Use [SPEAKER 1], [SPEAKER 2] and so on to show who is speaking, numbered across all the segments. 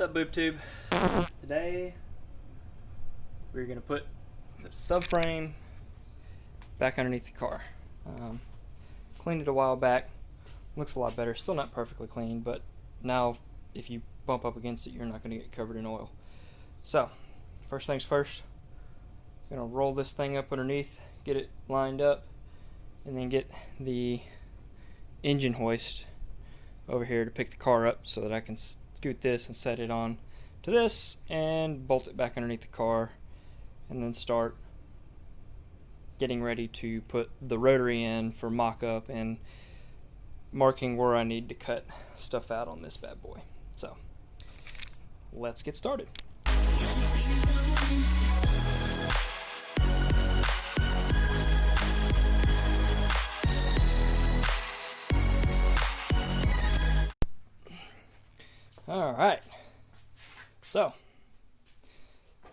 [SPEAKER 1] What's up, Boob Tube? Today we're going to put the subframe back underneath the car. Cleaned it a while back. Looks a lot better. Still not perfectly clean, but now if you bump up against it, you're not going to get covered in oil. So, first things first, I'm going to roll this thing up underneath, get it lined up, and then get the engine hoist over here to pick the car up so that I can scoot this and set it on to this and bolt it back underneath the car, and then start getting ready to put the rotary in for mock-up and marking where I need to cut stuff out on this bad boy. So let's get started. Alright, so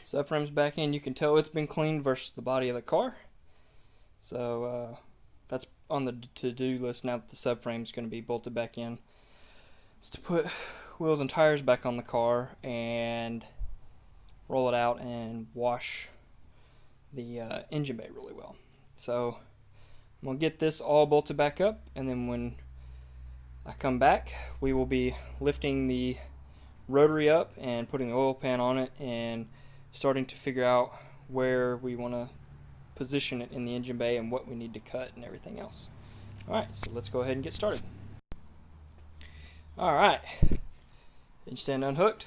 [SPEAKER 1] subframe's back in. You can tell it's been cleaned versus the body of the car. So that's on the to-do list now that the subframe's going to be bolted back in. It's to put wheels and tires back on the car and roll it out and wash the engine bay really well. So I'm going to get this all bolted back up, and then when I come back, we will be lifting the rotary up and putting the oil pan on it and starting to figure out where we want to position it in the engine bay and what we need to cut and everything else. Alright, so let's go ahead and get started. Alright, engine stand unhooked,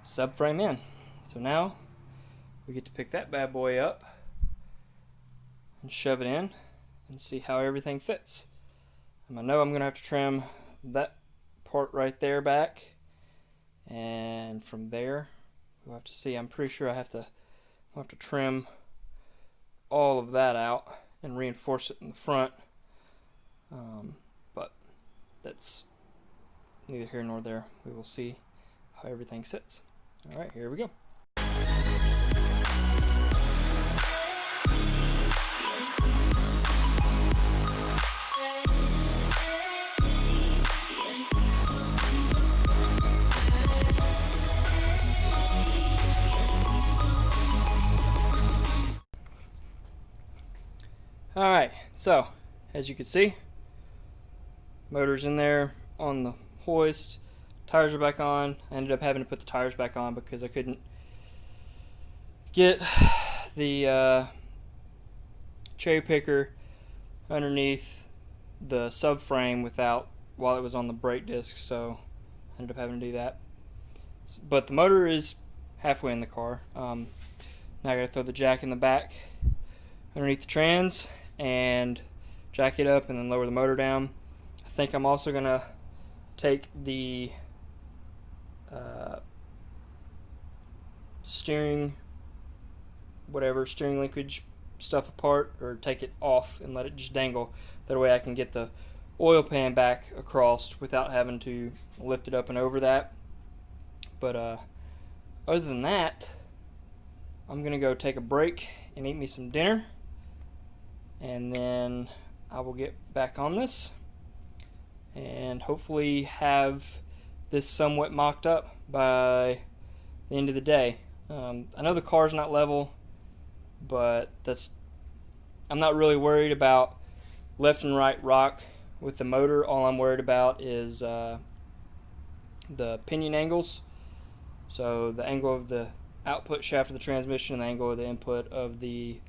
[SPEAKER 1] subframe in. So now we get to pick that bad boy up and shove it in and see how everything fits. I know I'm going to have to trim that part right there back, and from there we'll have to see. I'm pretty sure I'll have to trim all of that out and reinforce it in the front, but that's neither here nor there. We will see how everything sits. Alright, here we go. Alright, so as you can see, motor's in there on the hoist, tires are back on. I ended up having to put the tires back on because I couldn't get the cherry picker underneath the subframe while it was on the brake disc, so I ended up having to do that. But the motor is halfway in the car. Now I gotta throw the jack in the back underneath the trans and jack it up and then lower the motor down. I think I'm also gonna take the steering linkage stuff apart, or take it off and let it just dangle. That way I can get the oil pan back across without having to lift it up and over that. But other than that, I'm gonna go take a break and eat me some dinner, and then I will get back on this and hopefully have this somewhat mocked up by the end of the day. I know the car's not level, but I'm not really worried about left and right rock with the motor. All I'm worried about is the pinion angles. So the angle of the output shaft of the transmission and the angle of the input of the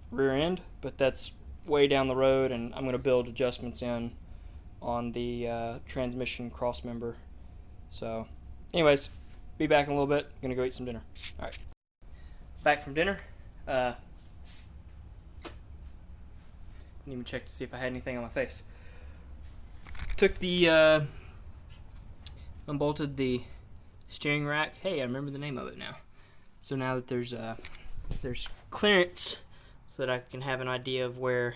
[SPEAKER 1] rear end, but that's way down the road, and I'm going to build adjustments in on the transmission cross member. So anyways, be back in a little bit. I'm going to go eat some dinner. Alright, back from dinner. Didn't even check to see if I had anything on my face. Took the unbolted the steering rack. Hey, I remember the name of it now. So now that there's clearance, so that I can have an idea of where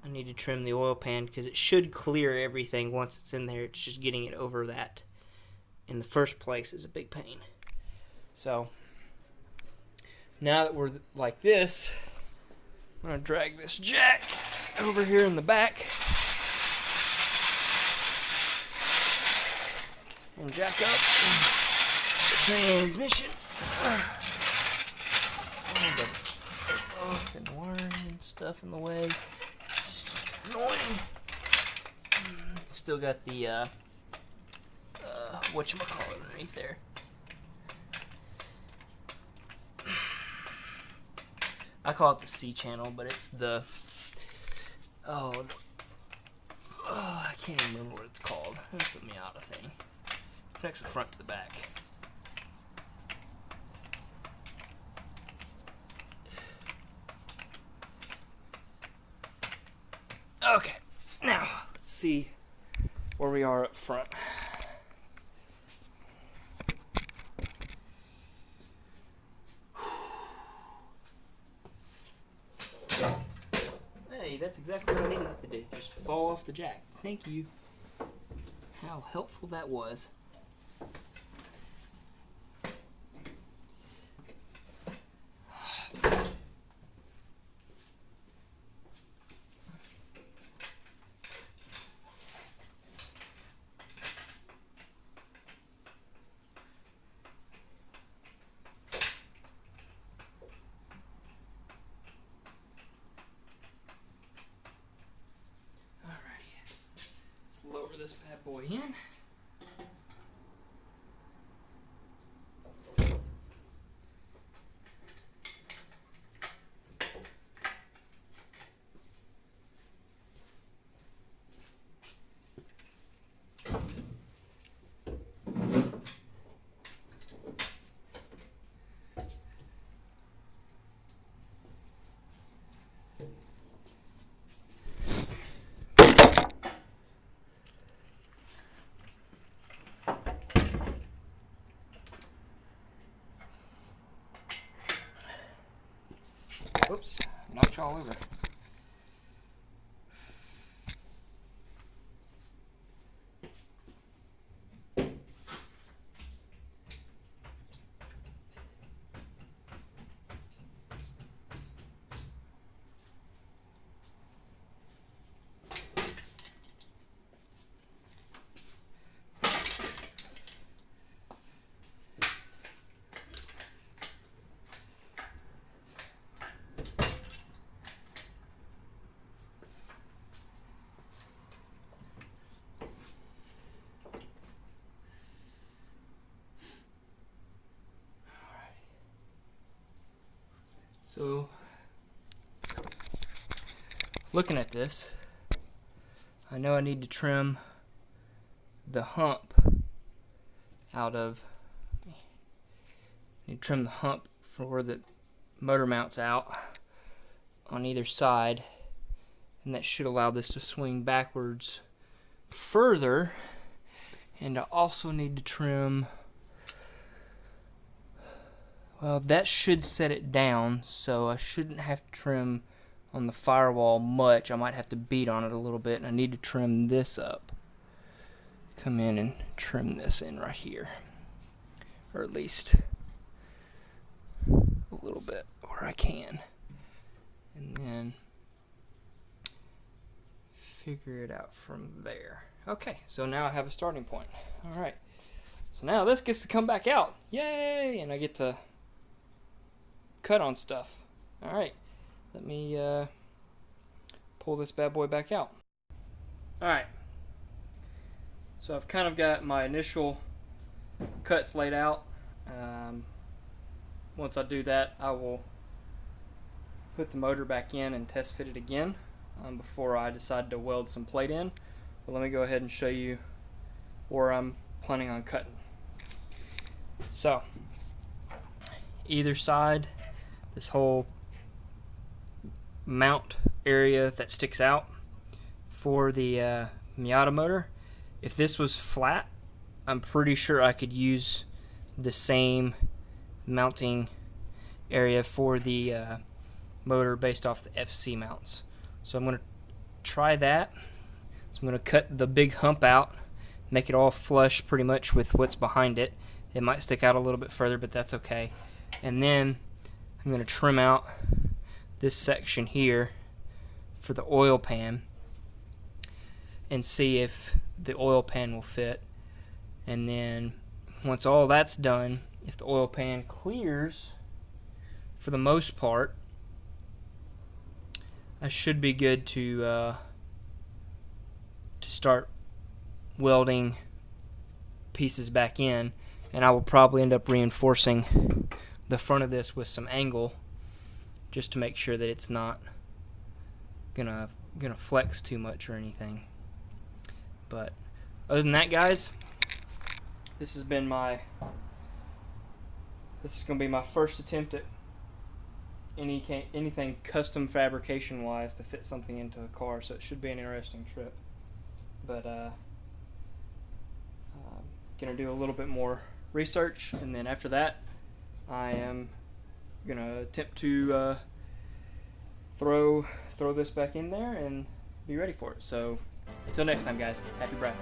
[SPEAKER 1] I need to trim the oil pan, because it should clear everything once it's in there. It's just getting it over that in the first place is a big pain. So now that we're like this, I'm going to drag this jack over here in the back and jack up the transmission. All the exhaust and wiring and stuff in the way. It's just annoying. Still got the whatchamacallit underneath there. I call it the C channel, but it's the I can't even remember what it's called. It's the Miata thing. Connects the front to the back. Okay, now let's see where we are up front. Hey, that's exactly what I needed it to do. Just fall off the jack. Thank you. How helpful that was. Lower this bad boy in. Whoops, knocked you all over. So, looking at this, I know I need to trim the hump out of, I need to trim the hump for where the motor mounts out on either side, and that should allow this to swing backwards further. And I also need to trim, well, that should set it down, so I shouldn't have to trim on the firewall much. I might have to beat on it a little bit, and I need to trim this up. Come in and trim this in right here, or at least a little bit where I can, and then figure it out from there. Okay, so now I have a starting point. All right, so now this gets to come back out. Yay! And I get to cut on stuff. All right, let me pull this bad boy back out. All right, so I've kind of got my initial cuts laid out. Once I do that, I will put the motor back in and test fit it again before I decide to weld some plate in. But let me go ahead and show you where I'm planning on cutting. So, either side, this whole mount area that sticks out for the Miata motor, if this was flat, I'm pretty sure I could use the same mounting area for the motor based off the FC mounts. So I'm going to try that. So I'm going to cut the big hump out, make it all flush pretty much with what's behind it. It might stick out a little bit further, but that's okay. And then I'm going to trim out this section here for the oil pan and see if the oil pan will fit. And then once all that's done, if the oil pan clears for the most part, I should be good to start welding pieces back in. And I will probably end up reinforcing the front of this with some angle, just to make sure that it's not gonna flex too much or anything. But other than that, guys, this is gonna be my first attempt at anything custom fabrication wise to fit something into a car, so it should be an interesting trip. But gonna do a little bit more research, and then after that I am gonna attempt to throw this back in there and be ready for it. So until next time, guys, happy Brad.